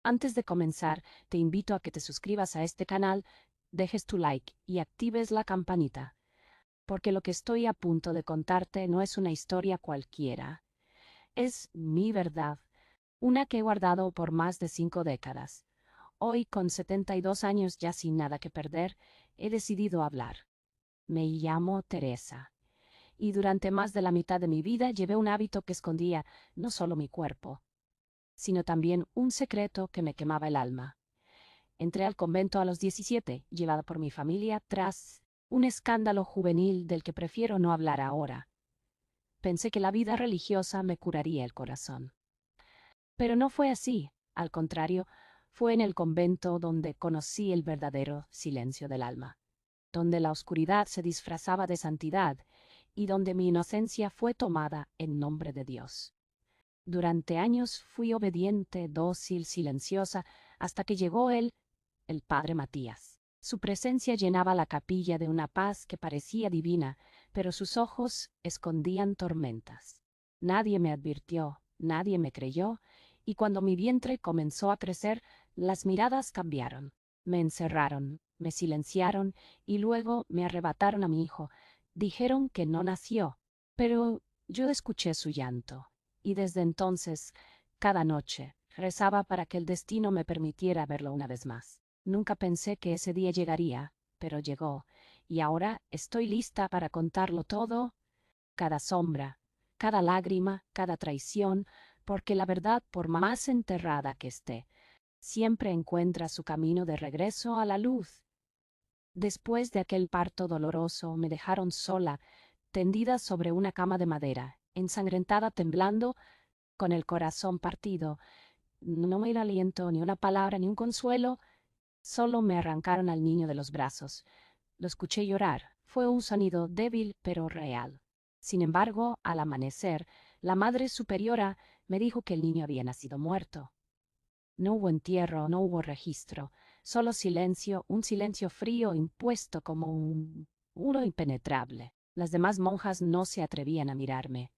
Antes de comenzar, te invito a que te suscribas a este canal, dejes tu like y actives la campanita, porque lo que estoy a punto de contarte no es una historia cualquiera. Es mi verdad, una que he guardado por más de 5 décadas. Hoy, con 72 años ya sin nada que perder, he decidido hablar. Me llamo Teresa, y durante más de la mitad de mi vida llevé un hábito que escondía no solo mi cuerpo, sino también un secreto que me quemaba el alma. Entré al convento a los 17, llevada por mi familia, tras un escándalo juvenil del que prefiero no hablar ahora. Pensé que la vida religiosa me curaría el corazón. Pero no fue así. Al contrario, fue en el convento donde conocí el verdadero silencio del alma, donde la oscuridad se disfrazaba de santidad y donde mi inocencia fue tomada en nombre de Dios. Durante años fui obediente, dócil, silenciosa, hasta que llegó el padre Matías. Su presencia llenaba la capilla de una paz que parecía divina, pero sus ojos escondían tormentas. Nadie me advirtió, nadie me creyó, y cuando mi vientre comenzó a crecer, las miradas cambiaron. Me encerraron, me silenciaron y luego me arrebataron a mi hijo. Dijeron que no nació, pero yo escuché su llanto, y desde entonces, cada noche, rezaba para que el destino me permitiera verlo una vez más. Nunca pensé que ese día llegaría, pero llegó, y ahora estoy lista para contarlo todo, cada sombra, cada lágrima, cada traición, porque la verdad, por más enterrada que esté, siempre encuentra su camino de regreso a la luz. Después de aquel parto doloroso, me dejaron sola, tendida sobre una cama de madera, ensangrentada, temblando, con el corazón partido. No me dio aliento, ni una palabra, ni un consuelo. Solo me arrancaron al niño de los brazos. Lo escuché llorar. Fue un sonido débil pero real. Sin embargo, al amanecer, la Madre Superiora me dijo que el niño había nacido muerto. No hubo entierro, no hubo registro, solo silencio, un silencio frío impuesto como un muro impenetrable. Las demás monjas no se atrevían a mirarme.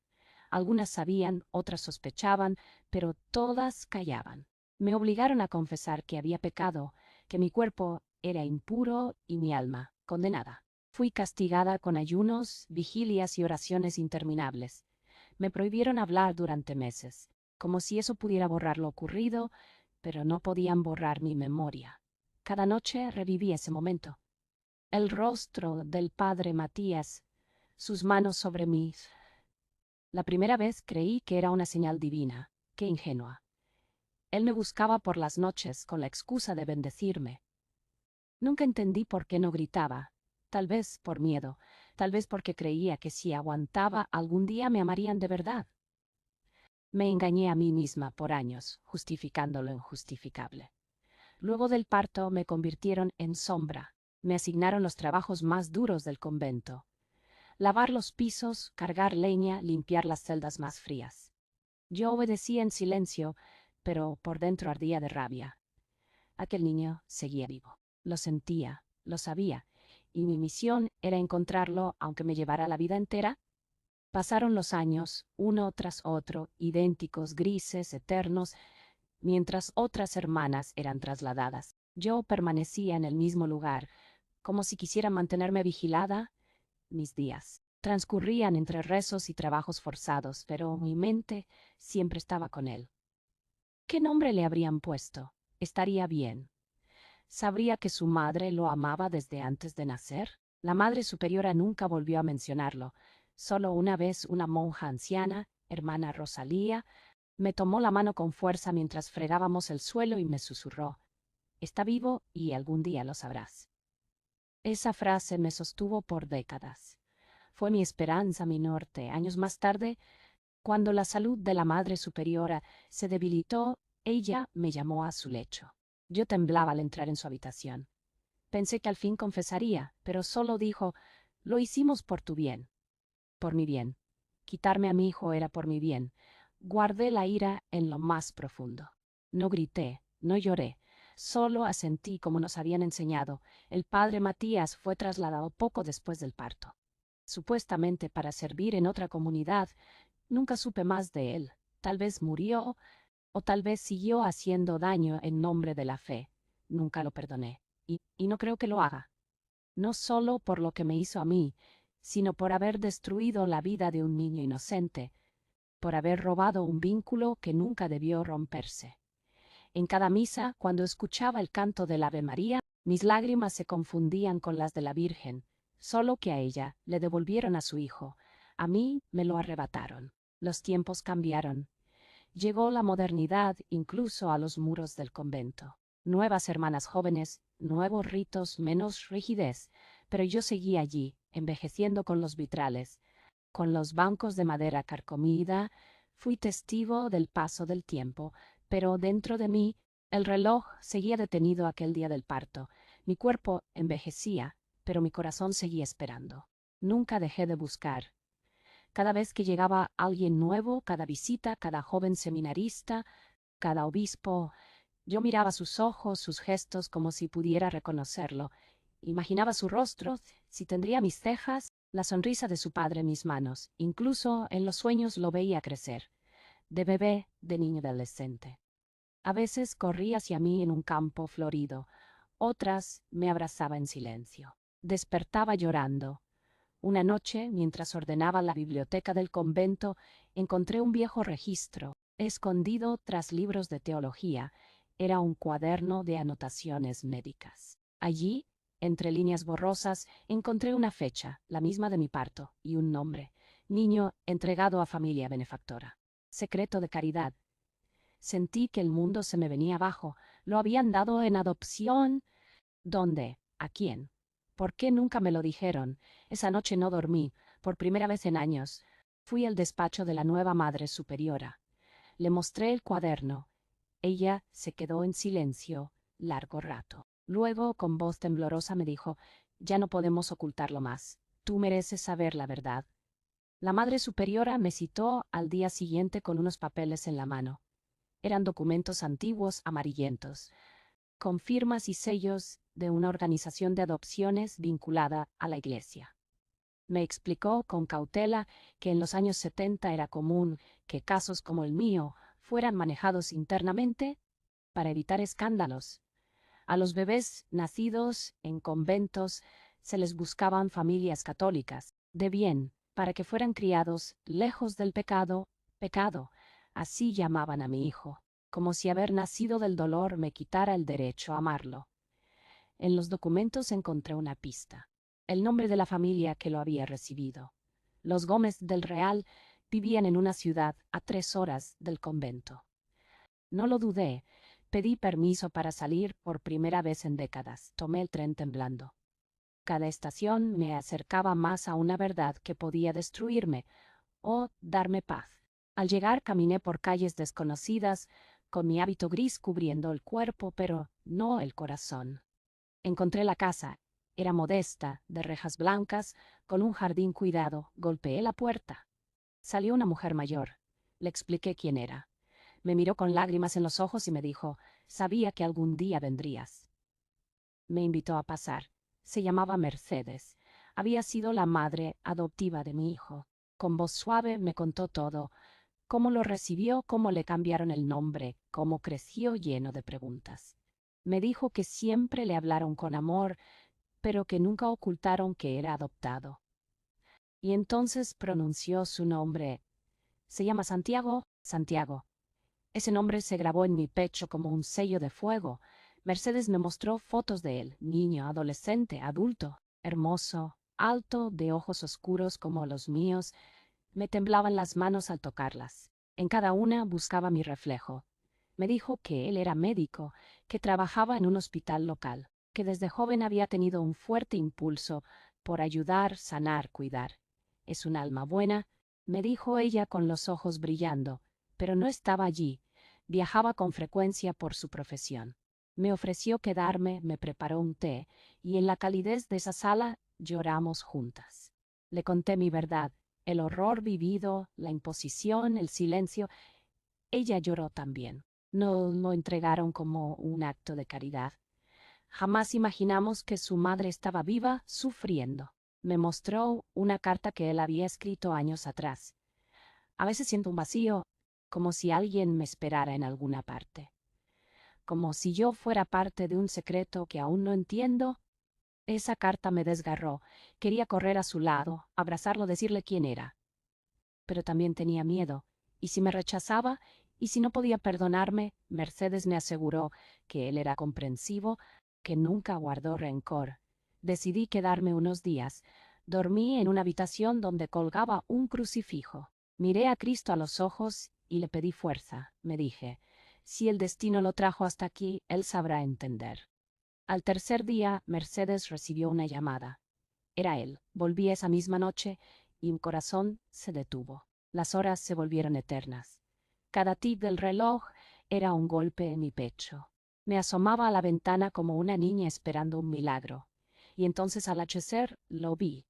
Algunas sabían, otras sospechaban, pero todas callaban. Me obligaron a confesar que había pecado, que mi cuerpo era impuro y mi alma condenada. Fui castigada con ayunos, vigilias y oraciones interminables. Me prohibieron hablar durante meses, como si eso pudiera borrar lo ocurrido, pero no podían borrar mi memoria. Cada noche reviví ese momento. El rostro del padre Matías, sus manos sobre mí. La primera vez creí que era una señal divina. Qué ingenua. Él me buscaba por las noches con la excusa de bendecirme. Nunca entendí por qué no gritaba. Tal vez por miedo, tal vez porque creía que si aguantaba algún día me amarían de verdad. Me engañé a mí misma por años, justificando lo injustificable. Luego del parto me convirtieron en sombra. Me asignaron los trabajos más duros del convento: lavar los pisos, cargar leña, limpiar las celdas más frías. Yo obedecía en silencio, pero por dentro ardía de rabia. Aquel niño seguía vivo. Lo sentía, lo sabía, y mi misión era encontrarlo aunque me llevara la vida entera. Pasaron los años, uno tras otro, idénticos, grises, eternos, mientras otras hermanas eran trasladadas. Yo permanecía en el mismo lugar, como si quisiera mantenerme vigilada. Mis días transcurrían entre rezos y trabajos forzados, pero mi mente siempre estaba con él. ¿Qué nombre le habrían puesto? Estaría bien. ¿Sabría que su madre lo amaba desde antes de nacer? La Madre Superiora nunca volvió a mencionarlo. Solo una vez una monja anciana, hermana Rosalía, me tomó la mano con fuerza mientras fregábamos el suelo y me susurró: «Está vivo y algún día lo sabrás». Esa frase me sostuvo por décadas. Fue mi esperanza, mi norte. Años más tarde, cuando la salud de la Madre Superiora se debilitó, ella me llamó a su lecho. Yo temblaba al entrar en su habitación. Pensé que al fin confesaría, pero solo dijo: «Lo hicimos por tu bien». Por mi bien. Quitarme a mi hijo era por mi bien. Guardé la ira en lo más profundo. No grité, no lloré, solo asentí como nos habían enseñado. El padre Matías fue trasladado poco después del parto, supuestamente para servir en otra comunidad. Nunca supe más de él. Tal vez murió, O tal vez siguió haciendo daño en nombre de la fe. Nunca lo perdoné. Y no creo que lo haga. No solo por lo que me hizo a mí, sino por haber destruido la vida de un niño inocente, por haber robado un vínculo que nunca debió romperse. En cada misa, cuando escuchaba el canto del Ave María, mis lágrimas se confundían con las de la Virgen, solo que a ella le devolvieron a su hijo, a mí me lo arrebataron. Los tiempos cambiaron. Llegó la modernidad incluso a los muros del convento. Nuevas hermanas jóvenes, nuevos ritos, menos rigidez, pero yo seguí allí, envejeciendo con los vitrales, con los bancos de madera carcomida. Fui testigo del paso del tiempo, pero dentro de mí el reloj seguía detenido aquel día del parto. Mi cuerpo envejecía, pero mi corazón seguía esperando. Nunca dejé de buscar. Cada vez que llegaba alguien nuevo, cada visita, cada joven seminarista, cada obispo, yo miraba sus ojos, sus gestos, como si pudiera reconocerlo. Imaginaba su rostro, si tendría mis cejas, la sonrisa de su padre en mis manos. Incluso en los sueños lo veía crecer, de bebé, de niño adolescente. A veces corría hacia mí en un campo florido, otras me abrazaba en silencio. Despertaba llorando. Una noche, mientras ordenaba la biblioteca del convento, encontré un viejo registro, escondido tras libros de teología. Era un cuaderno de anotaciones médicas. Allí, entre líneas borrosas, encontré una fecha, la misma de mi parto, y un nombre: niño entregado a familia benefactora. Secreto de caridad. Sentí que el mundo se me venía abajo. ¿Lo habían dado en adopción? ¿Dónde? ¿A quién? ¿Por qué nunca me lo dijeron? Esa noche no dormí, por primera vez en años. Fui al despacho de la nueva madre superiora. Le mostré el cuaderno. Ella se quedó en silencio largo rato. Luego, con voz temblorosa, me dijo: ya no podemos ocultarlo más. Tú mereces saber la verdad. La madre superiora me citó al día siguiente con unos papeles en la mano. Eran documentos antiguos, amarillentos, con firmas y sellos de una organización de adopciones vinculada a la Iglesia. Me explicó con cautela que en los años 70 era común que casos como el mío fueran manejados internamente para evitar escándalos. A los bebés nacidos en conventos se les buscaban familias católicas, de bien, para que fueran criados lejos del pecado, así llamaban a mi hijo, como si haber nacido del dolor me quitara el derecho a amarlo. En los documentos encontré una pista: el nombre de la familia que lo había recibido. Los Gómez del Real vivían en una ciudad a 3 horas del convento. No lo dudé. Pedí permiso para salir por primera vez en décadas. Tomé el tren temblando. Cada estación me acercaba más a una verdad que podía destruirme o darme paz. Al llegar caminé por calles desconocidas, con mi hábito gris cubriendo el cuerpo, pero no el corazón. Encontré la casa. Era modesta, de rejas blancas, con un jardín cuidado. Golpeé la puerta. Salió una mujer mayor. Le expliqué quién era. Me miró con lágrimas en los ojos y me dijo: sabía que algún día vendrías. Me invitó a pasar. Se llamaba Mercedes. Había sido la madre adoptiva de mi hijo. Con voz suave me contó todo: cómo lo recibió, cómo le cambiaron el nombre, cómo creció lleno de preguntas. Me dijo que siempre le hablaron con amor, pero que nunca ocultaron que era adoptado. Y entonces pronunció su nombre. Se llama Santiago. Santiago. Ese nombre se grabó en mi pecho como un sello de fuego. Mercedes me mostró fotos de él: niño, adolescente, adulto, hermoso, alto, de ojos oscuros como los míos. Me temblaban las manos al tocarlas. En cada una buscaba mi reflejo. Me dijo que él era médico, que trabajaba en un hospital local, que desde joven había tenido un fuerte impulso por ayudar, sanar, cuidar. Es un alma buena, me dijo ella con los ojos brillando, pero no estaba allí. Viajaba con frecuencia por su profesión. Me ofreció quedarme, me preparó un té, y en la calidez de esa sala lloramos juntas. Le conté mi verdad, el horror vivido, la imposición, el silencio. Ella lloró también. Nos lo entregaron como un acto de caridad. Jamás imaginamos que su madre estaba viva, sufriendo. Me mostró una carta que él había escrito años atrás. A veces siento un vacío. como si alguien me esperara en alguna parte, como si yo fuera parte de un secreto que aún no entiendo. Esa carta me desgarró. Quería correr a su lado, abrazarlo, decirle quién era. Pero también tenía miedo. ¿Y si me rechazaba? ¿Y si no podía perdonarme? Mercedes me aseguró que él era comprensivo, que nunca guardó rencor. Decidí quedarme unos días. Dormí en una habitación donde colgaba un crucifijo. Miré a Cristo a los ojos y le pedí fuerza. Me dije, si el destino lo trajo hasta aquí, él sabrá entender. Al tercer día, Mercedes recibió una llamada. Era él. Volví esa misma noche y mi corazón se detuvo. Las horas se volvieron eternas. Cada tic del reloj era un golpe en mi pecho. Me asomaba a la ventana como una niña esperando un milagro. Y entonces al anochecer lo vi.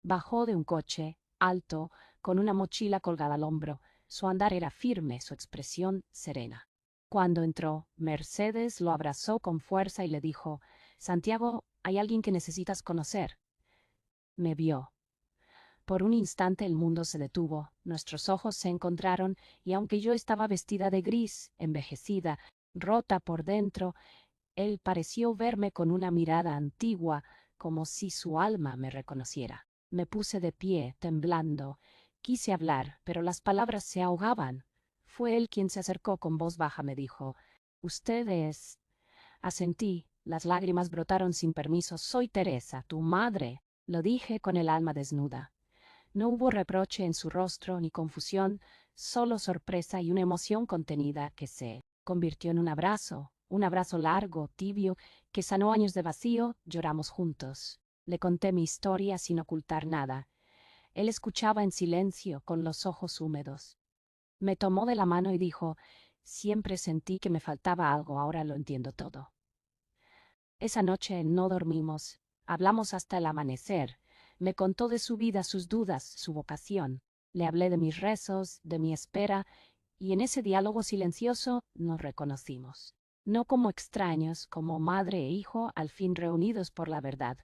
Bajó de un coche, alto, con una mochila colgada al hombro. Su andar era firme, su expresión serena. Cuando entró, Mercedes lo abrazó con fuerza y le dijo, Santiago, hay alguien que necesitas conocer. Me vio. Por un instante el mundo se detuvo, nuestros ojos se encontraron, y aunque yo estaba vestida de gris, envejecida, rota por dentro, él pareció verme con una mirada antigua, como si su alma me reconociera. Me puse de pie, temblando. Quise hablar, pero las palabras se ahogaban. Fue él quien se acercó con voz baja. Me dijo, «Usted es...». Asentí, las lágrimas brotaron sin permiso. «Soy Teresa, tu madre», lo dije con el alma desnuda. No hubo reproche en su rostro ni confusión, solo sorpresa y una emoción contenida que se convirtió en un abrazo largo, tibio, que sanó años de vacío. Lloramos juntos. Le conté mi historia sin ocultar nada. Él escuchaba en silencio, con los ojos húmedos. Me tomó de la mano y dijo, «Siempre sentí que me faltaba algo, ahora lo entiendo todo». Esa noche no dormimos. Hablamos hasta el amanecer. Me contó de su vida, sus dudas, su vocación. Le hablé de mis rezos, de mi espera, y en ese diálogo silencioso nos reconocimos. No como extraños, como madre e hijo, al fin reunidos por la verdad.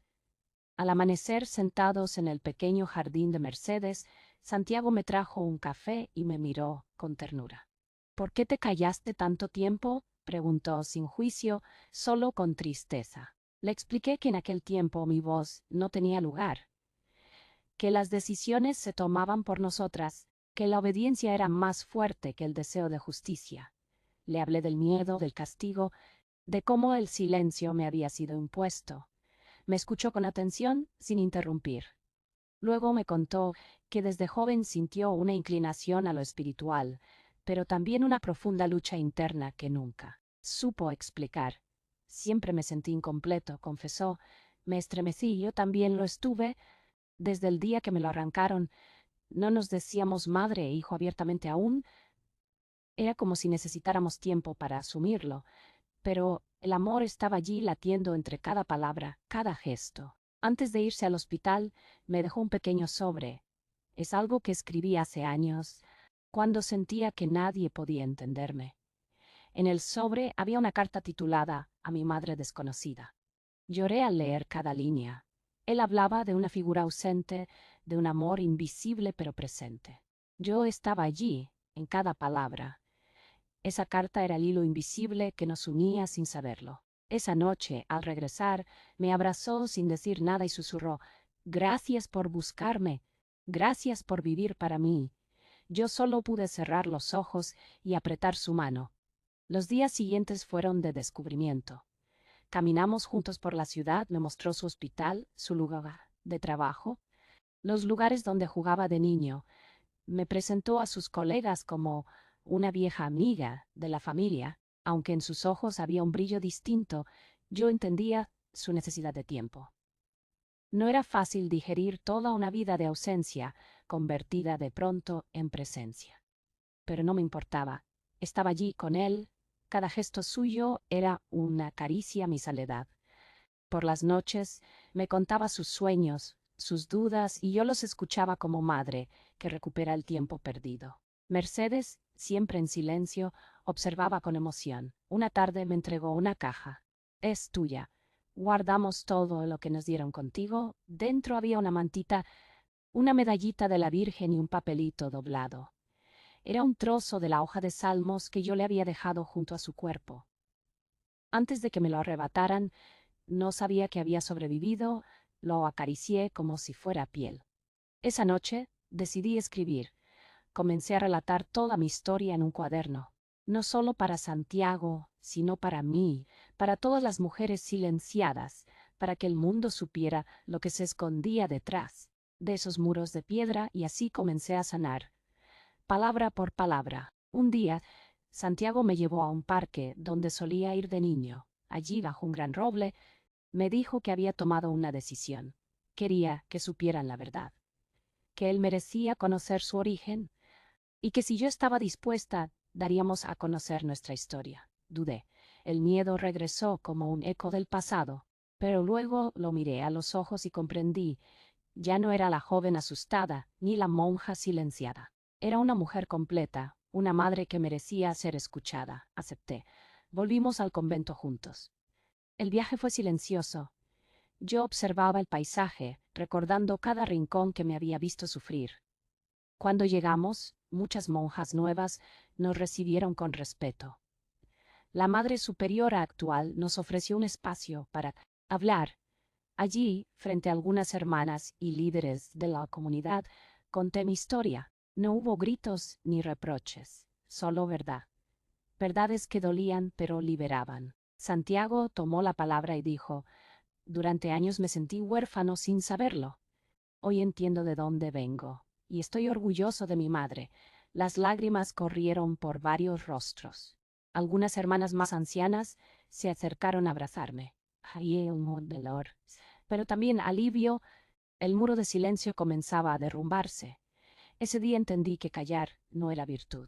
Al amanecer, sentados en el pequeño jardín de Mercedes, Santiago me trajo un café y me miró con ternura. «¿Por qué te callaste tanto tiempo?», preguntó sin juicio, solo con tristeza. Le expliqué que en aquel tiempo mi voz no tenía lugar, que las decisiones se tomaban por nosotras, que la obediencia era más fuerte que el deseo de justicia. Le hablé del miedo, del castigo, de cómo el silencio me había sido impuesto. Me escuchó con atención, sin interrumpir. Luego me contó que desde joven sintió una inclinación a lo espiritual, pero también una profunda lucha interna que nunca supo explicar. «Siempre me sentí incompleto», confesó. Me estremecí, yo también lo estuve. Desde el día que me lo arrancaron, no nos decíamos madre e hijo abiertamente aún. Era como si necesitáramos tiempo para asumirlo, pero el amor estaba allí latiendo entre cada palabra, cada gesto. Antes de irse al hospital, me dejó un pequeño sobre. Es algo que escribí hace años, cuando sentía que nadie podía entenderme. En el sobre había una carta titulada «A mi madre desconocida». Lloré al leer cada línea. Él hablaba de una figura ausente, de un amor invisible pero presente. Yo estaba allí, en cada palabra. Esa carta era el hilo invisible que nos unía sin saberlo. Esa noche, al regresar, me abrazó sin decir nada y susurró, «Gracias por buscarme, gracias por vivir para mí». Yo solo pude cerrar los ojos y apretar su mano. Los días siguientes fueron de descubrimiento. Caminamos juntos por la ciudad, me mostró su hospital, su lugar de trabajo, los lugares donde jugaba de niño. Me presentó a sus colegas como una vieja amiga de la familia. Aunque en sus ojos había un brillo distinto, yo entendía su necesidad de tiempo. No era fácil digerir toda una vida de ausencia, convertida de pronto en presencia. Pero no me importaba. Estaba allí con él. Cada gesto suyo era una caricia a mi soledad. Por las noches me contaba sus sueños, sus dudas, y yo los escuchaba como madre que recupera el tiempo perdido. Mercedes, siempre en silencio, observaba con emoción. Una tarde me entregó una caja. «Es tuya. Guardamos todo lo que nos dieron contigo». Dentro había una mantita, una medallita de la Virgen y un papelito doblado. Era un trozo de la hoja de Salmos que yo le había dejado junto a su cuerpo. Antes de que me lo arrebataran, no sabía que había sobrevivido, lo acaricié como si fuera piel. Esa noche decidí escribir. Comencé a relatar toda mi historia en un cuaderno, no solo para Santiago, sino para mí, para todas las mujeres silenciadas, para que el mundo supiera lo que se escondía detrás de esos muros de piedra, y así comencé a sanar, palabra por palabra. Un día, Santiago me llevó a un parque donde solía ir de niño. Allí, bajo un gran roble, me dijo que había tomado una decisión. Quería que supieran la verdad, que él merecía conocer su origen, y que si yo estaba dispuesta, daríamos a conocer nuestra historia. Dudé. El miedo regresó como un eco del pasado, pero luego lo miré a los ojos y comprendí. Ya no era la joven asustada, ni la monja silenciada. Era una mujer completa, una madre que merecía ser escuchada. Acepté. Volvimos al convento juntos. El viaje fue silencioso. Yo observaba el paisaje, recordando cada rincón que me había visto sufrir. Cuando llegamos, muchas monjas nuevas nos recibieron con respeto. La Madre Superiora actual nos ofreció un espacio para hablar. Allí, frente a algunas hermanas y líderes de la comunidad, conté mi historia. No hubo gritos ni reproches, solo verdad. Verdades que dolían pero liberaban. Santiago tomó la palabra y dijo: durante años me sentí huérfano sin saberlo. Hoy entiendo de dónde vengo, y estoy orgulloso de mi madre. Las lágrimas corrieron por varios rostros. Algunas hermanas más ancianas se acercaron a abrazarme. Hay un dolor, pero también alivio. El muro de silencio comenzaba a derrumbarse. Ese día entendí que callar no era virtud,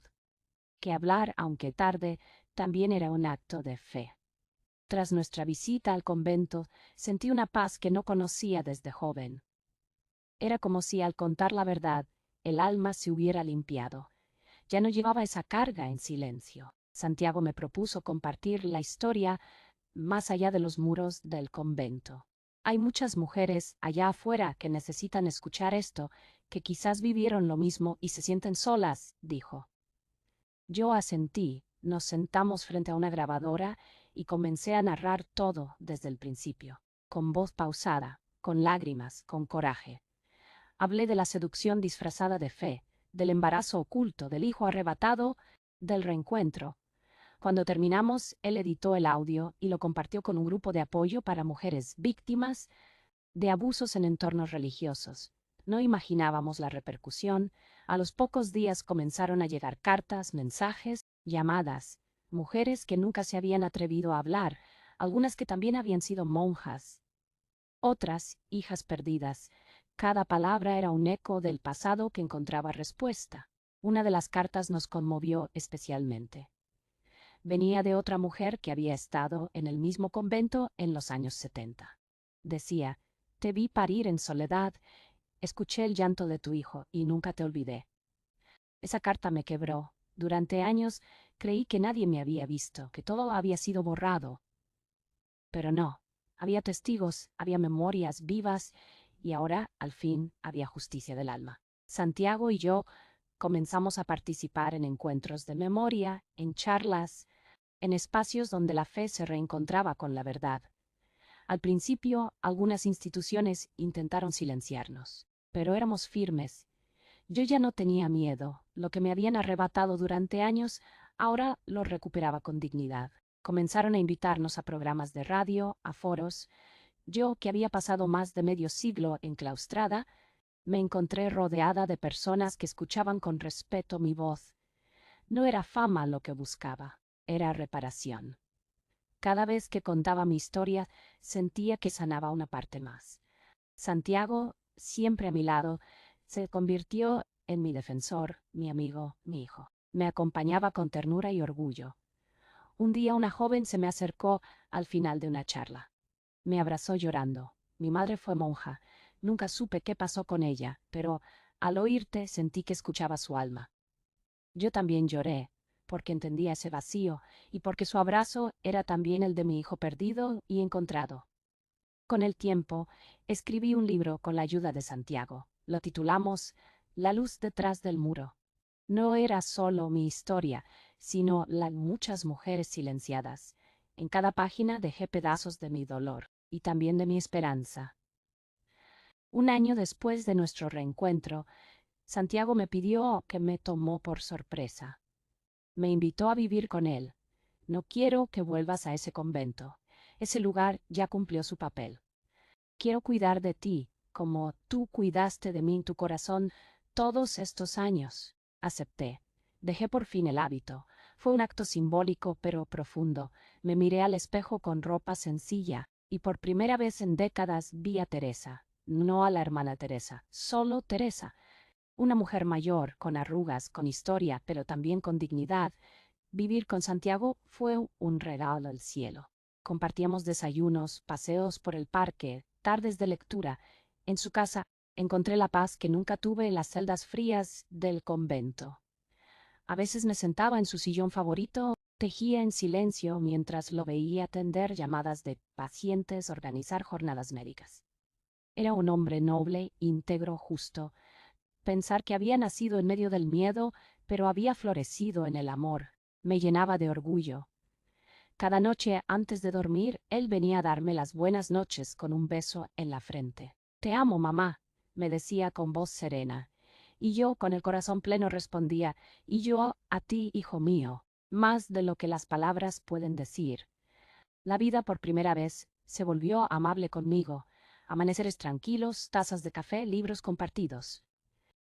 que hablar, aunque tarde, también era un acto de fe. Tras nuestra visita al convento, sentí una paz que no conocía desde joven. Era como si al contar la verdad, el alma se hubiera limpiado. Ya no llevaba esa carga en silencio. Santiago me propuso compartir la historia más allá de los muros del convento. Hay muchas mujeres allá afuera que necesitan escuchar esto, que quizás vivieron lo mismo y se sienten solas, dijo. Yo asentí, nos sentamos frente a una grabadora y comencé a narrar todo desde el principio, con voz pausada, con lágrimas, con coraje. Hablé de la seducción disfrazada de fe, del embarazo oculto, del hijo arrebatado, del reencuentro. Cuando terminamos, él editó el audio y lo compartió con un grupo de apoyo para mujeres víctimas de abusos en entornos religiosos. No imaginábamos la repercusión. A los pocos días comenzaron a llegar cartas, mensajes, llamadas, mujeres que nunca se habían atrevido a hablar, algunas que también habían sido monjas, otras hijas perdidas. Cada palabra era un eco del pasado que encontraba respuesta. Una de las cartas nos conmovió especialmente. Venía de otra mujer que había estado en el mismo convento en los años 70. Decía: te vi parir en soledad, escuché el llanto de tu hijo y nunca te olvidé. Esa carta me quebró. Durante años creí que nadie me había visto, que todo había sido borrado. Pero no, había testigos, había memorias vivas, y ahora, al fin, había justicia del alma. Santiago y yo comenzamos a participar en encuentros de memoria, en charlas, en espacios donde la fe se reencontraba con la verdad. Al principio, algunas instituciones intentaron silenciarnos, pero éramos firmes. Yo ya no tenía miedo. Lo que me habían arrebatado durante años, ahora lo recuperaba con dignidad. Comenzaron a invitarnos a programas de radio, a foros. Yo, que había pasado más de medio siglo enclaustrada, me encontré rodeada de personas que escuchaban con respeto mi voz. No era fama lo que buscaba, era reparación. Cada vez que contaba mi historia, sentía que sanaba una parte más. Santiago, siempre a mi lado, se convirtió en mi defensor, mi amigo, mi hijo. Me acompañaba con ternura y orgullo. Un día una joven se me acercó al final de una charla. Me abrazó llorando. Mi madre fue monja. Nunca supe qué pasó con ella, pero al oírte sentí que escuchaba su alma. Yo también lloré, porque entendía ese vacío y porque su abrazo era también el de mi hijo perdido y encontrado. Con el tiempo, escribí un libro con la ayuda de Santiago. Lo titulamos La luz detrás del muro. No era solo mi historia, sino la de muchas mujeres silenciadas. En cada página dejé pedazos de mi dolor y también de mi esperanza. Un año después de nuestro reencuentro, Santiago me pidió que me tomó por sorpresa. Me invitó a vivir con él. No quiero que vuelvas a ese convento. Ese lugar ya cumplió su papel. Quiero cuidar de ti, como tú cuidaste de mí en tu corazón todos estos años. Acepté. Dejé por fin el hábito. Fue un acto simbólico pero profundo. Me miré al espejo con ropa sencilla y por primera vez en décadas vi a Teresa. No a la hermana Teresa, solo Teresa. Una mujer mayor, con arrugas, con historia, pero también con dignidad. Vivir con Santiago fue un regalo del cielo. Compartíamos desayunos, paseos por el parque, tardes de lectura. En su casa encontré la paz que nunca tuve en las celdas frías del convento. A veces me sentaba en su sillón favorito, tejía en silencio mientras lo veía atender llamadas de pacientes, organizar jornadas médicas. Era un hombre noble, íntegro, justo. Pensar que había nacido en medio del miedo, pero había florecido en el amor, me llenaba de orgullo. Cada noche antes de dormir, él venía a darme las buenas noches con un beso en la frente. Te amo, mamá, me decía con voz serena. Y yo, con el corazón pleno, respondía, y yo a ti, hijo mío, más de lo que las palabras pueden decir. La vida por primera vez se volvió amable conmigo. Amaneceres tranquilos, tazas de café, libros compartidos.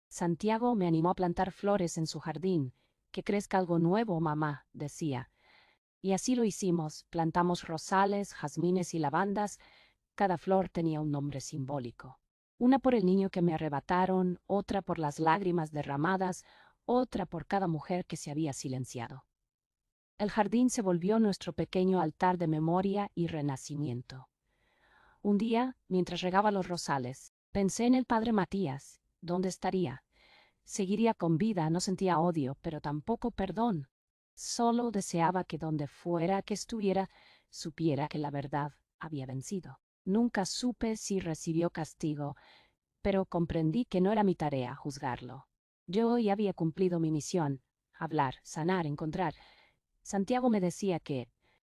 Santiago me animó a plantar flores en su jardín. Que crezca algo nuevo, mamá, decía. Y así lo hicimos. Plantamos rosales, jazmines y lavandas. Cada flor tenía un nombre simbólico. Una por el niño que me arrebataron, otra por las lágrimas derramadas, otra por cada mujer que se había silenciado. El jardín se volvió nuestro pequeño altar de memoria y renacimiento. Un día, mientras regaba los rosales, pensé en el padre Matías. ¿Dónde estaría? Seguiría con vida, no sentía odio, pero tampoco perdón. Solo deseaba que donde fuera que estuviera, supiera que la verdad había vencido. Nunca supe si recibió castigo, pero comprendí que no era mi tarea juzgarlo. Yo ya había cumplido mi misión: hablar, sanar, encontrar. Santiago me decía que,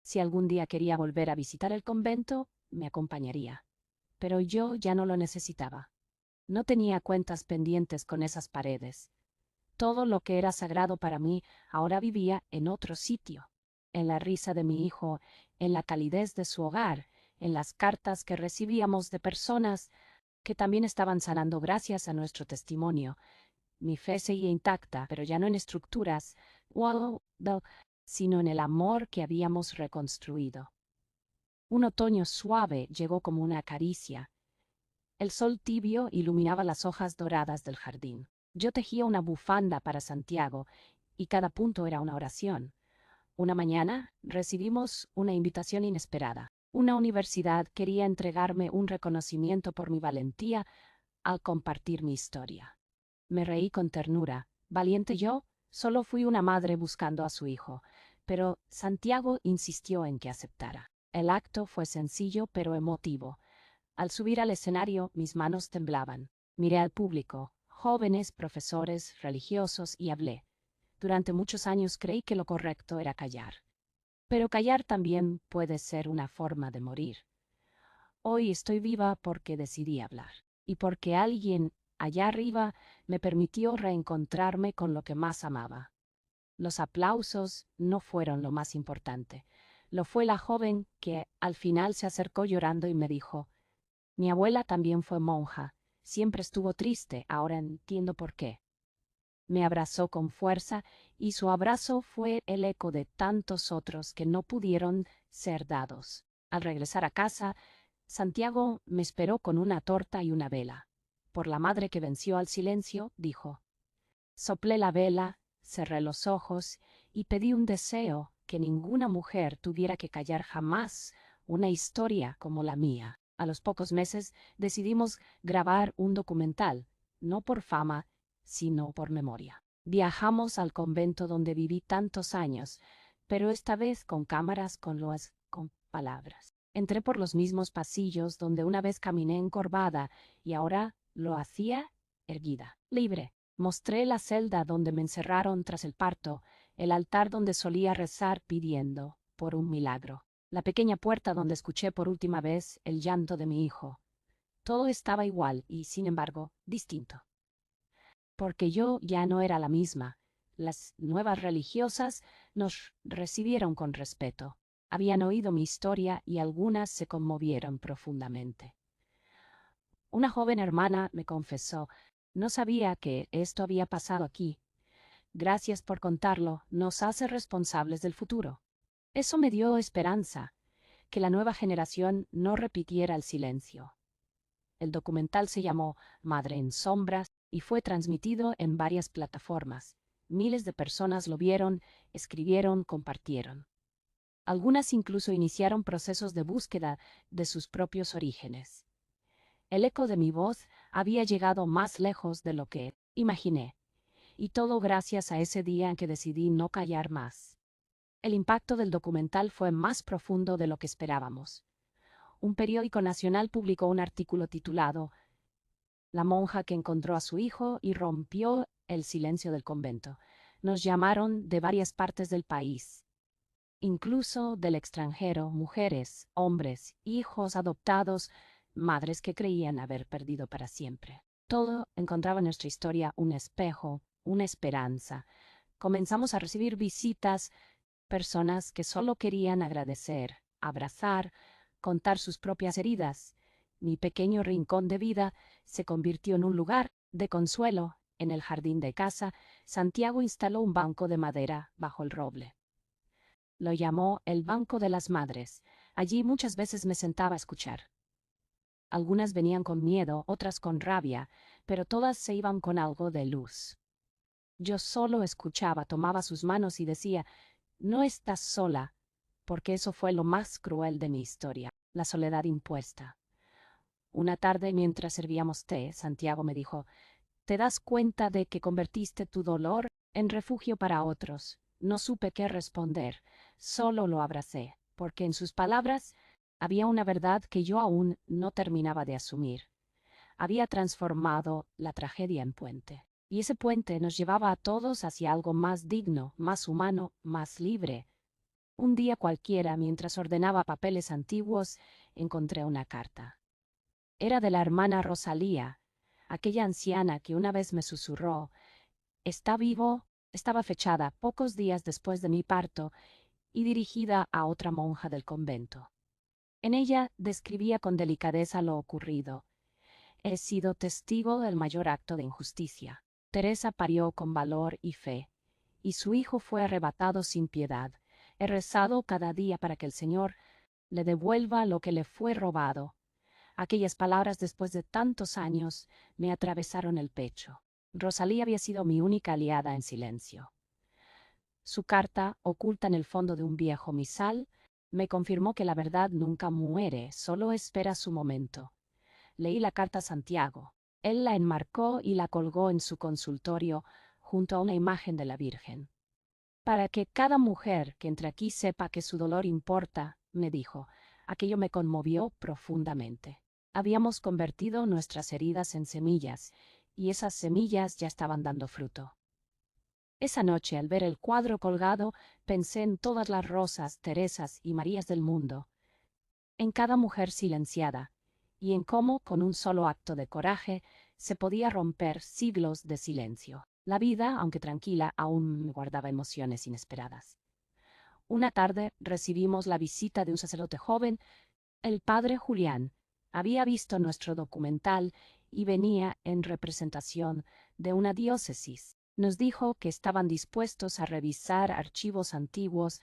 si algún día quería volver a visitar el convento, me acompañaría. Pero yo ya no lo necesitaba. No tenía cuentas pendientes con esas paredes. Todo lo que era sagrado para mí ahora vivía en otro sitio, en la risa de mi hijo, en la calidez de su hogar, en las cartas que recibíamos de personas que también estaban sanando gracias a nuestro testimonio. Mi fe seguía intacta, pero ya no en estructuras, sino en el amor que habíamos reconstruido. Un otoño suave llegó como una caricia. El sol tibio iluminaba las hojas doradas del jardín. Yo tejía una bufanda para Santiago y cada punto era una oración. Una mañana recibimos una invitación inesperada. Una universidad quería entregarme un reconocimiento por mi valentía al compartir mi historia. Me reí con ternura. Valiente yo, solo fui una madre buscando a su hijo, pero Santiago insistió en que aceptara. El acto fue sencillo pero emotivo. Al subir al escenario, mis manos temblaban. Miré al público, jóvenes, profesores, religiosos, y hablé. Durante muchos años creí que lo correcto era callar. Pero callar también puede ser una forma de morir. Hoy estoy viva porque decidí hablar. Y porque alguien allá arriba me permitió reencontrarme con lo que más amaba. Los aplausos no fueron lo más importante. Lo fue la joven que al final se acercó llorando y me dijo: mi abuela también fue monja, siempre estuvo triste, ahora entiendo por qué. Me abrazó con fuerza y su abrazo fue el eco de tantos otros que no pudieron ser dados. Al regresar a casa, Santiago me esperó con una torta y una vela. Por la madre que venció al silencio, dijo. Soplé la vela, cerré los ojos y pedí un deseo: que ninguna mujer tuviera que callar jamás una historia como la mía. A los pocos meses decidimos grabar un documental, no por fama, sino por memoria. Viajamos al convento donde viví tantos años, pero esta vez con cámaras, con palabras. Entré por los mismos pasillos donde una vez caminé encorvada y ahora lo hacía erguida, libre. Mostré la celda donde me encerraron tras el parto, el altar donde solía rezar pidiendo por un milagro, la pequeña puerta donde escuché por última vez el llanto de mi hijo. Todo estaba igual y, sin embargo, distinto. Porque yo ya no era la misma. Las nuevas religiosas nos recibieron con respeto. Habían oído mi historia y algunas se conmovieron profundamente. Una joven hermana me confesó: no sabía que esto había pasado aquí. Gracias por contarlo, nos hace responsables del futuro. Eso me dio esperanza, que la nueva generación no repitiera el silencio. El documental se llamó Madre en Sombras y fue transmitido en varias plataformas. Miles de personas lo vieron, escribieron, compartieron. Algunas incluso iniciaron procesos de búsqueda de sus propios orígenes. El eco de mi voz había llegado más lejos de lo que imaginé, y todo gracias a ese día en que decidí no callar más. El impacto del documental fue más profundo de lo que esperábamos. Un periódico nacional publicó un artículo titulado La monja que encontró a su hijo y rompió el silencio del convento. Nos llamaron de varias partes del país, incluso del extranjero, mujeres, hombres, hijos adoptados, madres que creían haber perdido para siempre. Todo encontraba en nuestra historia un espejo, una esperanza. Comenzamos a recibir visitas, personas que solo querían agradecer, abrazar, contar sus propias heridas. Mi pequeño rincón de vida se convirtió en un lugar de consuelo. En el jardín de casa, Santiago instaló un banco de madera bajo el roble. Lo llamó el Banco de las Madres. Allí muchas veces me sentaba a escuchar. Algunas venían con miedo, otras con rabia, pero todas se iban con algo de luz. Yo solo escuchaba, tomaba sus manos y decía: no estás sola, porque eso fue lo más cruel de mi historia, la soledad impuesta. Una tarde, mientras servíamos té, Santiago me dijo: ¿te das cuenta de que convertiste tu dolor en refugio para otros? No supe qué responder, solo lo abracé, porque en sus palabras había una verdad que yo aún no terminaba de asumir. Había transformado la tragedia en puente, y ese puente nos llevaba a todos hacia algo más digno, más humano, más libre. Un día cualquiera, mientras ordenaba papeles antiguos, encontré una carta. Era de la hermana Rosalía, aquella anciana que una vez me susurró: «¿Está vivo?». Estaba fechada pocos días después de mi parto y dirigida a otra monja del convento. En ella describía con delicadeza lo ocurrido. He sido testigo del mayor acto de injusticia. Teresa parió con valor y fe, y su hijo fue arrebatado sin piedad. He rezado cada día para que el Señor le devuelva lo que le fue robado. Aquellas palabras, después de tantos años, me atravesaron el pecho. Rosalía había sido mi única aliada en silencio. Su carta, oculta en el fondo de un viejo misal, me confirmó que la verdad nunca muere, solo espera su momento. Leí la carta a Santiago. Él la enmarcó y la colgó en su consultorio junto a una imagen de la Virgen. Para que cada mujer que entre aquí sepa que su dolor importa, me dijo. Aquello me conmovió profundamente. Habíamos convertido nuestras heridas en semillas, y esas semillas ya estaban dando fruto. Esa noche, al ver el cuadro colgado, pensé en todas las Rosas, Teresas y Marías del mundo, en cada mujer silenciada, y en cómo, con un solo acto de coraje, se podía romper siglos de silencio. La vida, aunque tranquila, aún guardaba emociones inesperadas. Una tarde recibimos la visita de un sacerdote joven, el padre Julián. Había visto nuestro documental y venía en representación de una diócesis. Nos dijo que estaban dispuestos a revisar archivos antiguos,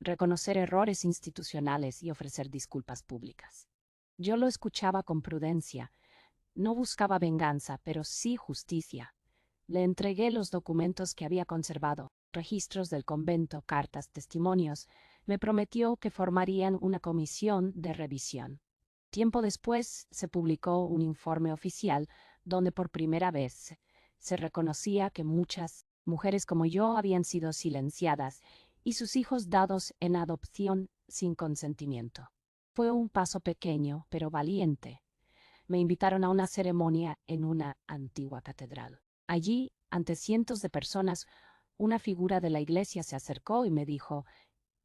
reconocer errores institucionales y ofrecer disculpas públicas. Yo lo escuchaba con prudencia. No buscaba venganza, pero sí justicia. Le entregué los documentos que había conservado, registros del convento, cartas, testimonios. Me prometió que formarían una comisión de revisión. Tiempo después se publicó un informe oficial donde por primera vez se reconocía que muchas mujeres como yo habían sido silenciadas y sus hijos dados en adopción sin consentimiento. Fue un paso pequeño, pero valiente. Me invitaron a una ceremonia en una antigua catedral. Allí Ante cientos de personas, una figura de la iglesia se acercó y me dijo: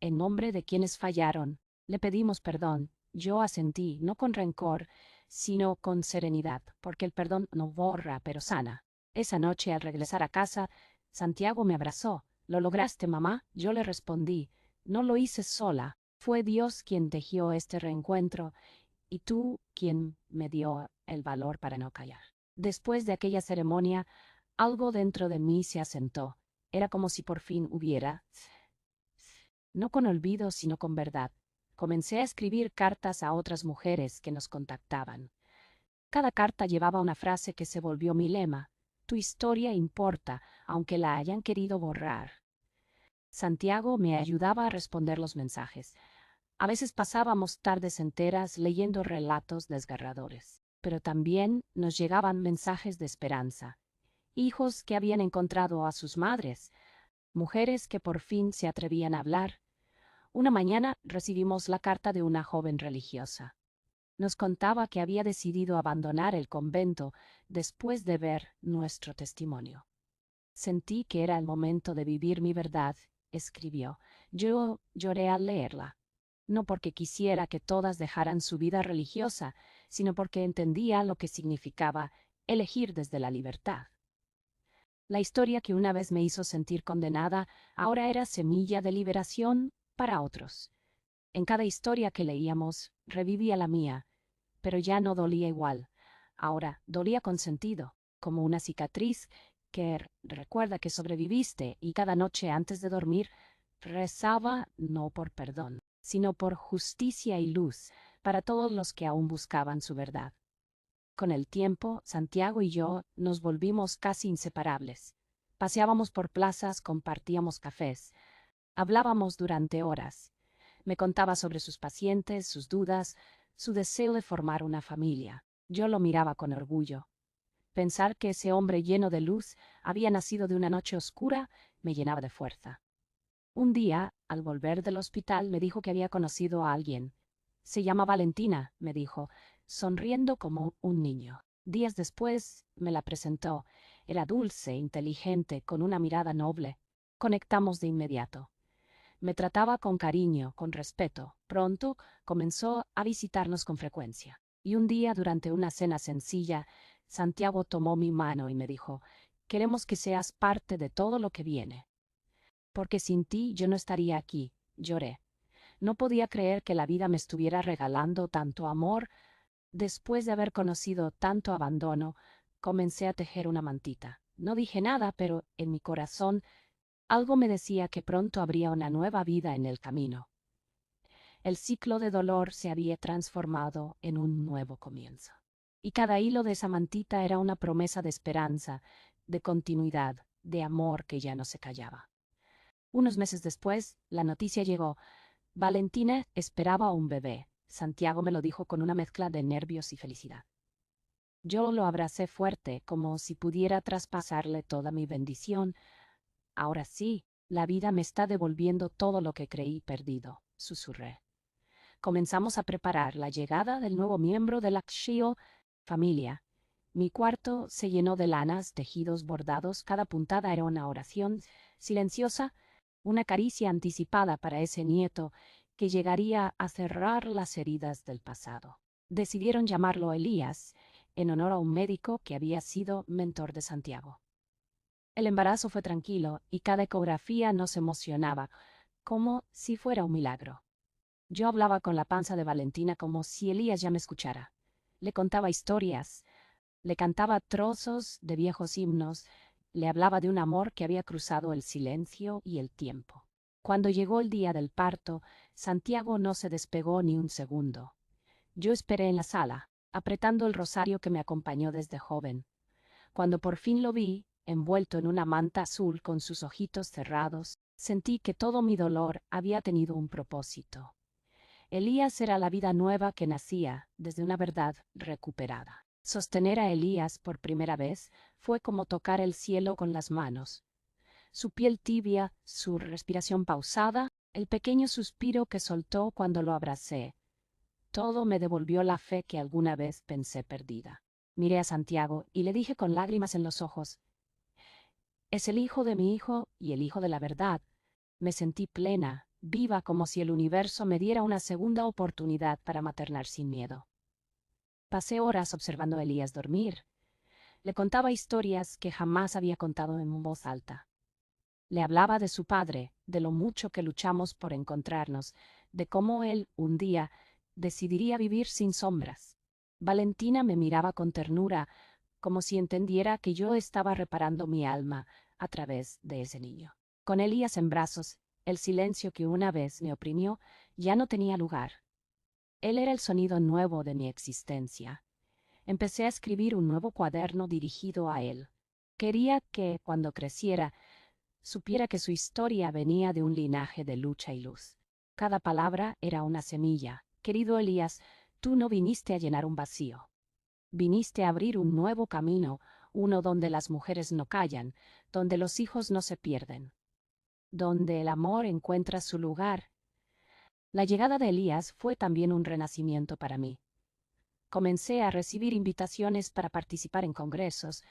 en nombre de quienes fallaron, le pedimos perdón. Yo asentí, no con rencor, sino con serenidad, porque el perdón no borra, pero sana. Esa noche, al regresar a casa, Santiago me abrazó. ¿Lo lograste, mamá? Yo le respondí: no lo hice sola. Fue Dios quien tejió este reencuentro y tú quien me dio el valor para no callar. Después de aquella ceremonia, algo dentro de mí se asentó. Era como si por fin hubiera, no con olvido, sino con verdad. Comencé a escribir cartas a otras mujeres que nos contactaban. Cada carta llevaba una frase que se volvió mi lema: tu historia importa, aunque la hayan querido borrar. Santiago me ayudaba a responder los mensajes. A veces pasábamos tardes enteras leyendo relatos desgarradores, pero también nos llegaban mensajes de esperanza. Hijos que habían encontrado a sus madres, mujeres que por fin se atrevían a hablar. Una mañana recibimos la carta de una joven religiosa. Nos contaba que había decidido abandonar el convento después de ver nuestro testimonio. Sentí que era el momento de vivir mi verdad, escribió. Yo lloré al leerla. No porque quisiera que todas dejaran su vida religiosa, sino porque entendía lo que significaba elegir desde la libertad. La historia que una vez me hizo sentir condenada ahora era semilla de liberación para otros. En cada historia que leíamos, revivía la mía, pero ya no dolía igual. Ahora dolía con sentido, como una cicatriz que recuerda que sobreviviste, y cada noche antes de dormir rezaba no por perdón, sino por justicia y luz para todos los que aún buscaban su verdad. Con el tiempo, Santiago y yo nos volvimos casi inseparables. Paseábamos por plazas, compartíamos cafés, hablábamos durante horas. Me contaba sobre sus pacientes, sus dudas, su deseo de formar una familia. Yo lo miraba con orgullo. Pensar que ese hombre lleno de luz había nacido de una noche oscura me llenaba de fuerza. Un día, al volver del hospital, me dijo que había conocido a alguien. Se llama Valentina, me dijo, sonriendo como un niño. Días después me la presentó. Era dulce, inteligente, con una mirada noble. Conectamos de inmediato. Me trataba con cariño, con respeto. Pronto comenzó a visitarnos con frecuencia. Y un día, durante una cena sencilla, Santiago tomó mi mano y me dijo: queremos que seas parte de todo lo que viene. Porque sin ti yo no estaría aquí. Lloré. No podía creer que la vida me estuviera regalando tanto amor. Después de haber conocido tanto abandono, comencé a tejer una mantita. No dije nada, pero en mi corazón algo me decía que pronto habría una nueva vida en el camino. El ciclo de dolor se había transformado en un nuevo comienzo. Y cada hilo de esa mantita era una promesa de esperanza, de continuidad, de amor que ya no se callaba. Unos meses después, la noticia llegó. Valentina esperaba un bebé. Santiago me lo dijo con una mezcla de nervios y felicidad. Yo lo abracé fuerte, como si pudiera traspasarle toda mi bendición. Ahora sí, la vida me está devolviendo todo lo que creí perdido, susurré. Comenzamos a preparar la llegada del nuevo miembro de la Xio familia. Mi cuarto se llenó de lanas, tejidos bordados, cada puntada era una oración silenciosa, una caricia anticipada para ese nieto que llegaría a cerrar las heridas del pasado. Decidieron llamarlo Elías, en honor a un médico que había sido mentor de Santiago. El embarazo fue tranquilo y cada ecografía nos emocionaba, como si fuera un milagro. Yo hablaba con la panza de Valentina como si Elías ya me escuchara. Le contaba historias, le cantaba trozos de viejos himnos, le hablaba de un amor que había cruzado el silencio y el tiempo. Cuando llegó el día del parto, Santiago no se despegó ni un segundo. Yo esperé en la sala, apretando el rosario que me acompañó desde joven. Cuando por fin lo vi, envuelto en una manta azul con sus ojitos cerrados, sentí que todo mi dolor había tenido un propósito. Elías era la vida nueva que nacía desde una verdad recuperada. Sostener a Elías por primera vez fue como tocar el cielo con las manos. Su piel tibia, su respiración pausada, el pequeño suspiro que soltó cuando lo abracé. Todo me devolvió la fe que alguna vez pensé perdida. Miré a Santiago y le dije con lágrimas en los ojos: Es el hijo de mi hijo y el hijo de la verdad. Me sentí plena, viva, como si el universo me diera una segunda oportunidad para maternar sin miedo. Pasé horas observando a Elías dormir. Le contaba historias que jamás había contado en voz alta. Le hablaba de su padre, de lo mucho que luchamos por encontrarnos, de cómo él, un día, decidiría vivir sin sombras. Valentina me miraba con ternura, como si entendiera que yo estaba reparando mi alma a través de ese niño. Con Elías en brazos, el silencio que una vez me oprimió ya no tenía lugar. Él era el sonido nuevo de mi existencia. Empecé a escribir un nuevo cuaderno dirigido a él. Quería que, cuando creciera, supiera que su historia venía de un linaje de lucha y luz. Cada palabra era una semilla. Querido Elías, tú no viniste a llenar un vacío. Viniste a abrir un nuevo camino, uno donde las mujeres no callan, donde los hijos no se pierden, donde el amor encuentra su lugar. La llegada de Elías fue también un renacimiento para mí. Comencé a recibir invitaciones para participar en congresos,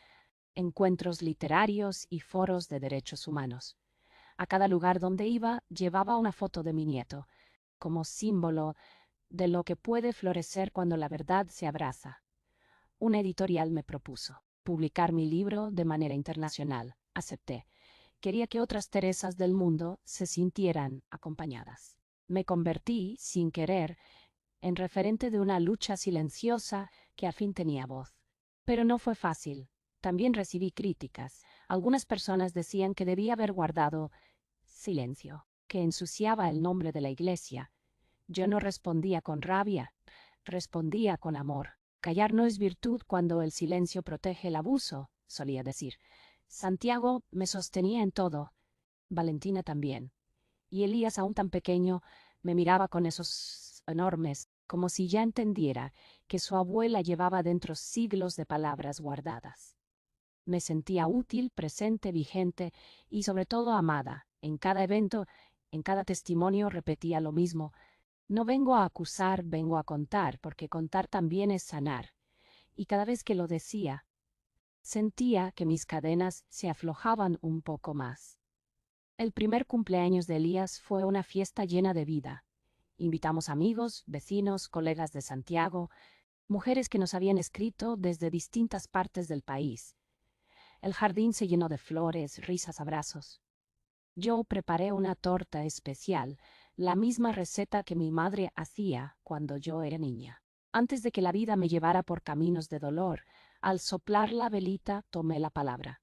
encuentros literarios y foros de derechos humanos. A cada lugar donde iba llevaba una foto de mi nieto, como símbolo de lo que puede florecer cuando la verdad se abraza. Una editorial me propuso publicar mi libro de manera internacional. Acepté. Quería que otras Teresas del mundo se sintieran acompañadas. Me convertí, sin querer, en referente de una lucha silenciosa que al fin tenía voz. Pero no fue fácil. También recibí críticas. Algunas personas decían que debía haber guardado silencio, que ensuciaba el nombre de la iglesia. Yo no respondía con rabia, respondía con amor. Callar no es virtud cuando el silencio protege el abuso, solía decir. Santiago me sostenía en todo, Valentina también. Y Elías, aún tan pequeño, me miraba con esos enormes, como si ya entendiera que su abuela llevaba dentro siglos de palabras guardadas. Me sentía útil, presente, vigente y sobre todo amada. En cada evento, en cada testimonio repetía lo mismo. No vengo a acusar, vengo a contar, porque contar también es sanar. Y cada vez que lo decía, sentía que mis cadenas se aflojaban un poco más. El primer cumpleaños de Elías fue una fiesta llena de vida. Invitamos amigos, vecinos, colegas de Santiago, mujeres que nos habían escrito desde distintas partes del país. El jardín se llenó de flores, risas, abrazos. Yo preparé una torta especial, la misma receta que mi madre hacía cuando yo era niña. Antes de que la vida me llevara por caminos de dolor, al soplar la velita tomé la palabra.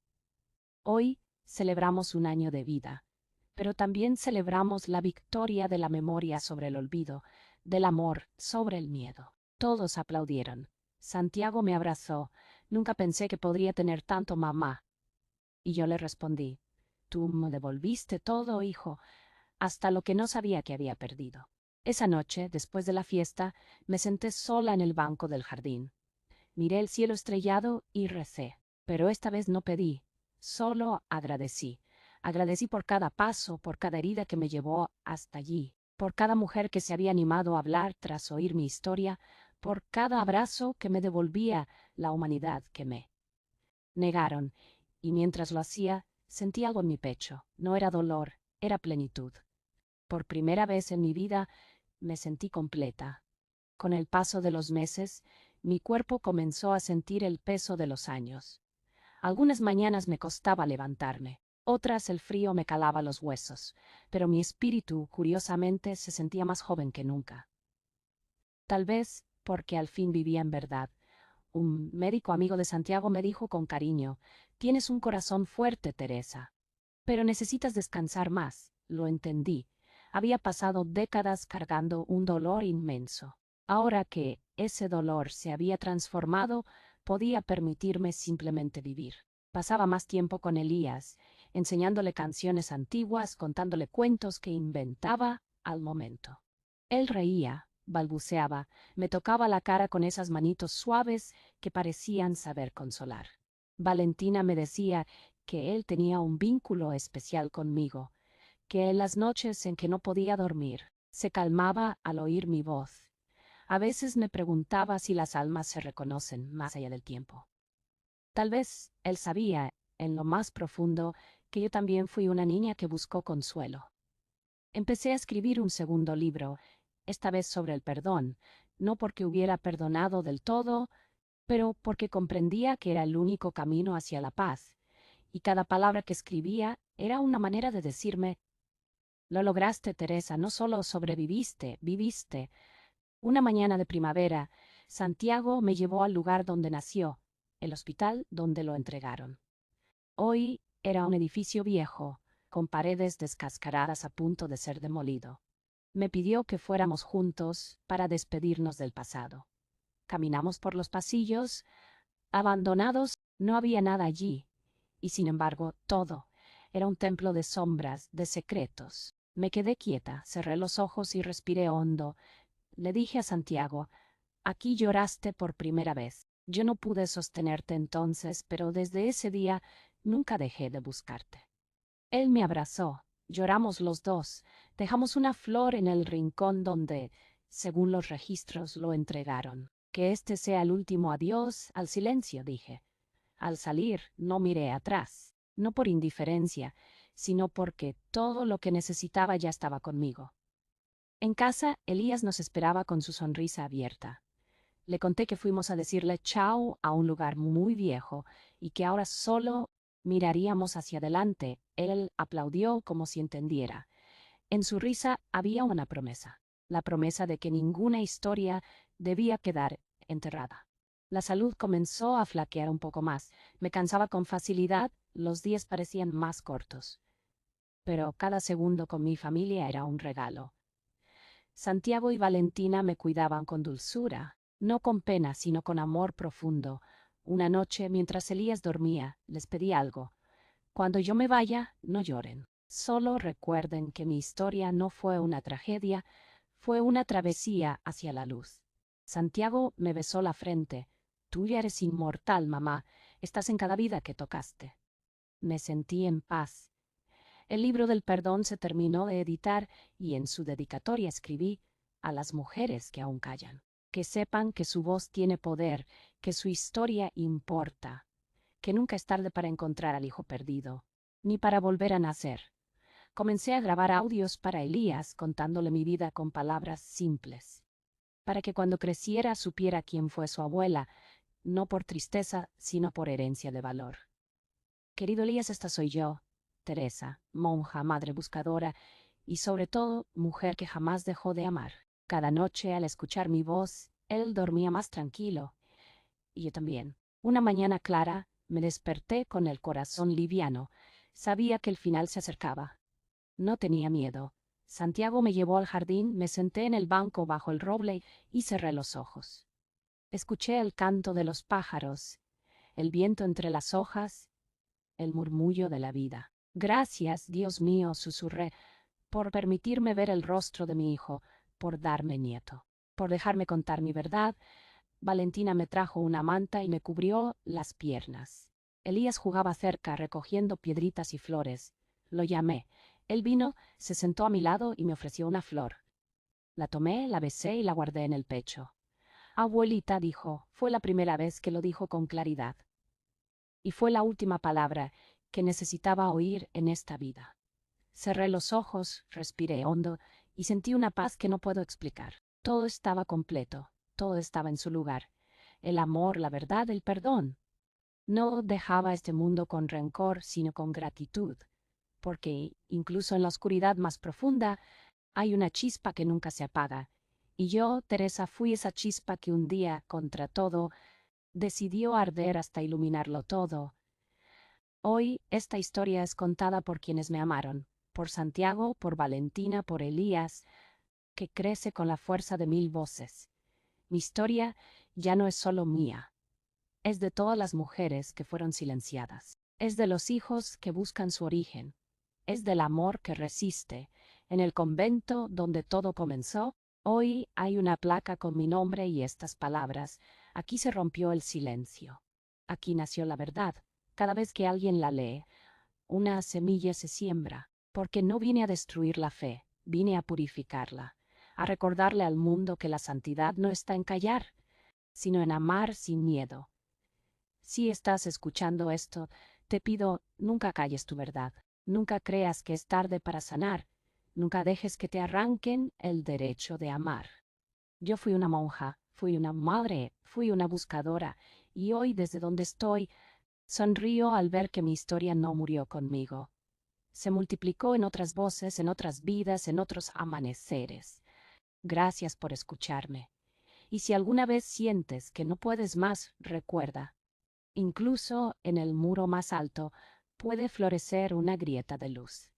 Hoy celebramos un año de vida, pero también celebramos la victoria de la memoria sobre el olvido, del amor sobre el miedo. Todos aplaudieron. Santiago me abrazó. Nunca pensé que podría tener tanto mamá. Y yo le respondí, tú me devolviste todo, hijo, hasta lo que no sabía que había perdido. Esa noche, después de la fiesta, me senté sola en el banco del jardín. Miré el cielo estrellado y recé. Pero esta vez no pedí, solo agradecí. Agradecí por cada paso, por cada herida que me llevó hasta allí, por cada mujer que se había animado a hablar tras oír mi historia, por cada abrazo que me devolvía la humanidad que me negaron, y mientras lo hacía, sentí algo en mi pecho. No era dolor, era plenitud. Por primera vez en mi vida me sentí completa. Con el paso de los meses, mi cuerpo comenzó a sentir el peso de los años. Algunas mañanas me costaba levantarme, otras el frío me calaba los huesos, pero mi espíritu, curiosamente, se sentía más joven que nunca. Tal vez porque al fin vivía en verdad. Un médico amigo de Santiago me dijo con cariño, tienes un corazón fuerte, Teresa, pero necesitas descansar más. Lo entendí. Había pasado décadas cargando un dolor inmenso. Ahora que ese dolor se había transformado, podía permitirme simplemente vivir. Pasaba más tiempo con Elías, enseñándole canciones antiguas, contándole cuentos que inventaba al momento. Él reía, balbuceaba, me tocaba la cara con esas manitos suaves que parecían saber consolar. Valentina me decía que él tenía un vínculo especial conmigo, que en las noches en que no podía dormir, se calmaba al oír mi voz. A veces me preguntaba si las almas se reconocen más allá del tiempo. Tal vez él sabía, en lo más profundo, que yo también fui una niña que buscó consuelo. Empecé a escribir un segundo libro, esta vez sobre el perdón, no porque hubiera perdonado del todo, pero porque comprendía que era el único camino hacia la paz, y cada palabra que escribía era una manera de decirme: lo lograste, Teresa, no solo sobreviviste, viviste. Una mañana de primavera, Santiago me llevó al lugar donde nació, el hospital donde lo entregaron. Hoy era un edificio viejo, con paredes descascaradas a punto de ser demolido. Me pidió que fuéramos juntos para despedirnos del pasado. Caminamos por los pasillos, abandonados, no había nada allí, y sin embargo todo era un templo de sombras, de secretos. Me quedé quieta, cerré los ojos y respiré hondo. Le dije a Santiago: aquí lloraste por primera vez. Yo no pude sostenerte entonces, pero desde ese día nunca dejé de buscarte. Él me abrazó, lloramos los dos, dejamos una flor en el rincón donde, según los registros, lo entregaron. Que este sea el último adiós al silencio, dije. Al salir, no miré atrás, no por indiferencia, sino porque todo lo que necesitaba ya estaba conmigo. En casa, Elías nos esperaba con su sonrisa abierta. Le conté que fuimos a decirle chao a un lugar muy viejo y que ahora solo miraríamos hacia adelante. Él aplaudió como si entendiera. En su risa había una promesa, la promesa de que ninguna historia debía quedar enterrada. La salud comenzó a flaquear un poco más. Me cansaba con facilidad, los días parecían más cortos. Pero cada segundo con mi familia era un regalo. Santiago y Valentina me cuidaban con dulzura, no con pena, sino con amor profundo. Una noche, mientras Elías dormía, les pedí algo: cuando yo me vaya, no lloren. Solo recuerden que mi historia no fue una tragedia, fue una travesía hacia la luz. Santiago me besó la frente. Tú ya eres inmortal, mamá. Estás en cada vida que tocaste. Me sentí en paz. El libro del perdón se terminó de editar y en su dedicatoria escribí: a las mujeres que aún callan, que sepan que su voz tiene poder, que su historia importa, que nunca es tarde para encontrar al hijo perdido, ni para volver a nacer. Comencé a grabar audios para Elías contándole mi vida con palabras simples, para que cuando creciera supiera quién fue su abuela, no por tristeza, sino por herencia de valor. Querido Elías, esta soy yo, Teresa, monja, madre buscadora y sobre todo mujer que jamás dejó de amar. Cada noche, al escuchar mi voz, él dormía más tranquilo, y yo también. Una mañana clara, me desperté con el corazón liviano. Sabía que el final se acercaba. No tenía miedo. Santiago me llevó al jardín, me senté en el banco bajo el roble y cerré los ojos. Escuché el canto de los pájaros, el viento entre las hojas, el murmullo de la vida. Gracias, Dios mío, susurré, por permitirme ver el rostro de mi hijo, por darme nieto, por dejarme contar mi verdad. Valentina me trajo una manta y me cubrió las piernas. Elías jugaba cerca recogiendo piedritas y flores. Lo llamé. Él vino, se sentó a mi lado y me ofreció una flor. La tomé, la besé y la guardé en el pecho. Abuelita, dijo, fue la primera vez que lo dijo con claridad. Y fue la última palabra que necesitaba oír en esta vida. Cerré los ojos, respiré hondo y sentí una paz que no puedo explicar. Todo estaba completo, todo estaba en su lugar. El amor, la verdad, el perdón. No dejaba este mundo con rencor, sino con gratitud, porque incluso en la oscuridad más profunda hay una chispa que nunca se apaga. Y yo, Teresa, fui esa chispa que un día, contra todo, decidió arder hasta iluminarlo todo. Hoy esta historia es contada por quienes me amaron, por Santiago, por Valentina, por Elías, que crece con la fuerza de 1000 voces. Mi historia ya no es solo mía, es de todas las mujeres que fueron silenciadas, es de los hijos que buscan su origen, es del amor que resiste. En el convento donde todo comenzó, hoy hay una placa con mi nombre y estas palabras: aquí se rompió el silencio, aquí nació la verdad. Cada vez que alguien la lee, una semilla se siembra, porque no vine a destruir la fe, vine a purificarla, a recordarle al mundo que la santidad no está en callar, sino en amar sin miedo. Si estás escuchando esto, Te pido, nunca calles tu verdad, nunca creas que es tarde para sanar, nunca dejes que te arranquen el derecho de amar. Yo fui una monja, fui una madre, fui una buscadora, y hoy desde donde estoy, sonrío al ver que mi historia no murió conmigo. Se multiplicó en otras voces, en otras vidas, en otros amaneceres. Gracias por escucharme. Y si alguna vez sientes que no puedes más, recuerda, incluso en el muro más alto puede florecer una grieta de luz.